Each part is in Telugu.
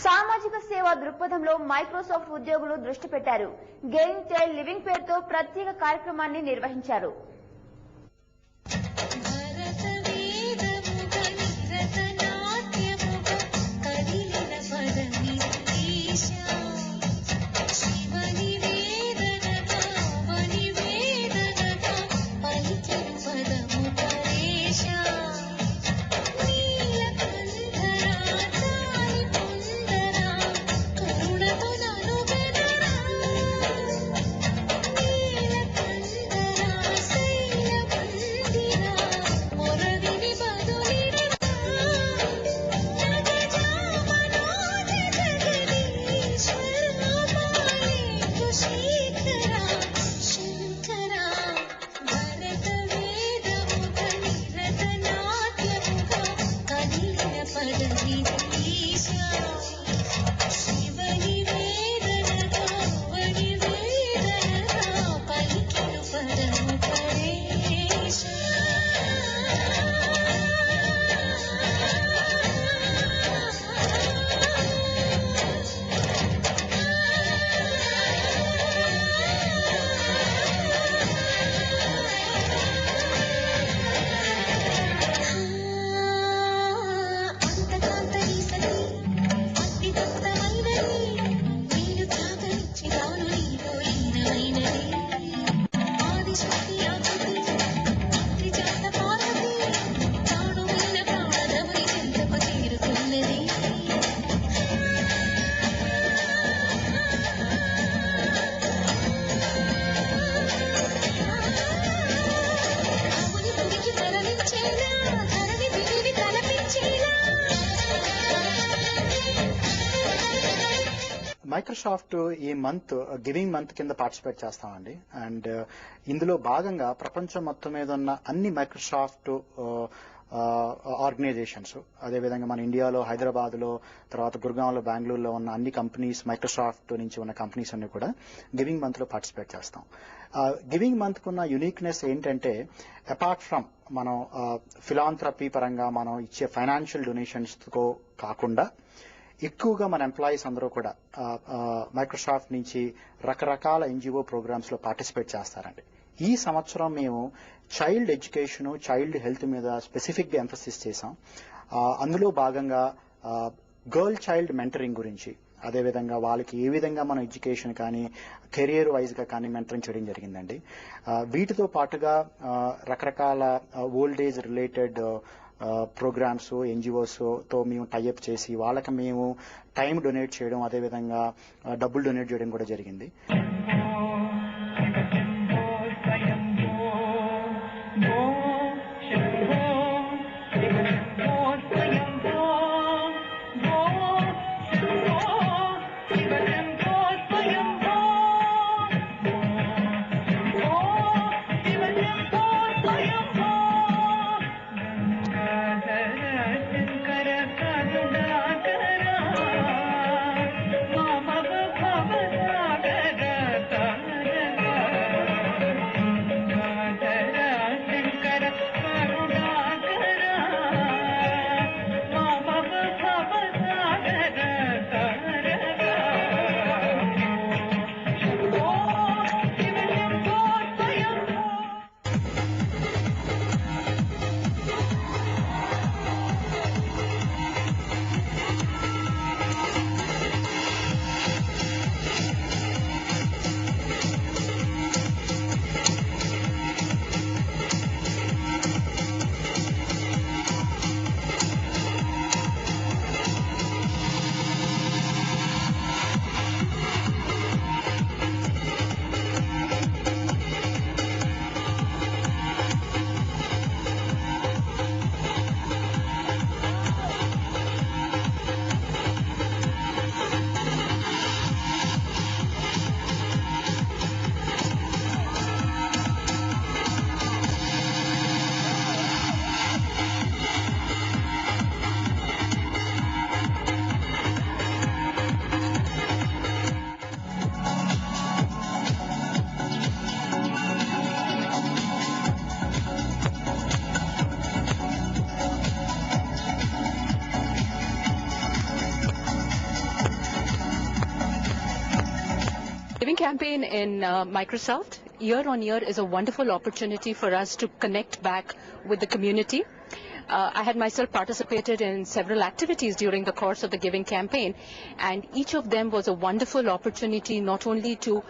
సామాజిక సేవా దృక్పథంలో మైక్రోసాఫ్ట్ ఉద్యోగులు దృష్టి పెట్టారు. గెయిన్ చైల్డ్ లివింగ్ పేరుతో ప్రత్యేక కార్యక్రమాన్ని నిర్వహించారు. మైక్రోసాఫ్ట్ ఈ మంత్ గివింగ్ మంత్ కింద పార్టిసిపేట్ చేస్తామండి. అండ్ ఇందులో భాగంగా ప్రపంచం మొత్తం మీద ఉన్న అన్ని మైక్రోసాఫ్ట్ ఆర్గనైజేషన్స్, అదేవిధంగా మన ఇండియాలో హైదరాబాద్లో, తర్వాత గుర్గాంలో, బెంగళూరులో ఉన్న అన్ని కంపెనీస్, మైక్రోసాఫ్ట్ నుంచి ఉన్న కంపెనీస్ అన్ని కూడా గివింగ్ మంత్లో పార్టిసిపేట్ చేస్తాం. గివింగ్ మంత్ కున్న యూనిక్నెస్ ఏంటంటే, అపార్ట్ ఫ్రమ్ మనం ఫిలాంథ్రపీ పరంగా మనం ఇచ్చే ఫైనాన్షియల్ డొనేషన్స్తో కాకుండా ఎక్కువగా మన ఎంప్లాయీస్ అందరూ కూడా మైక్రోసాఫ్ట్ నుంచి రకరకాల ఎన్జిఓ ప్రోగ్రామ్స్ లో పార్టిసిపేట్ చేస్తారండి. ఈ సంవత్సరం మేము చైల్డ్ ఎడ్యుకేషన్, చైల్డ్ హెల్త్ మీద స్పెసిఫిక్ గా ఎంఫసిస్ చేశాం. అందులో భాగంగా గర్ల్ చైల్డ్ మెంటరింగ్ గురించి, అదేవిధంగా వాళ్ళకి ఏ విధంగా మనం ఎడ్యుకేషన్ కానీ కెరియర్ వైజ్ గా కానీ మెంటరింగ్ చేయడం జరిగిందండి. వీటితో పాటుగా రకరకాల old age related programs, NGOs తో మేము టైఅప్ చేసి వాళ్ళకి మేము టైం డొనేట్ చేయడం, అదేవిధంగా డబ్బులు డొనేట్ చేయడం కూడా జరిగింది. campaign in Microsoft year on year is a wonderful opportunity for us to connect back with the community. I had myself participated in several activities during the course of the Giving campaign, and each of them was a wonderful opportunity not only to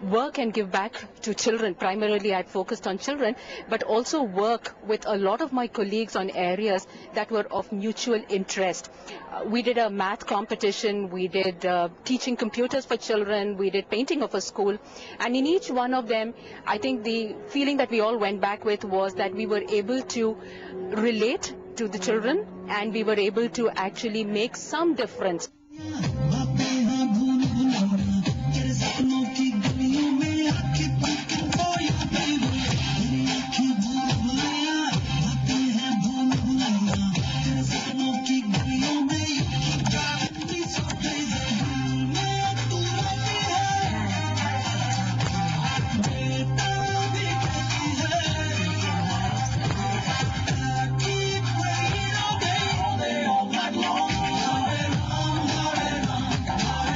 work and give back to children. Primarily I'd focused on children, but also work with a lot of my colleagues on areas that were of mutual interest. We did a math competition, we did teaching computers for children, we did painting of a school, and in each one of them I think the feeling that we all went back with was that we were able to relate to the children and we were able to actually make some difference.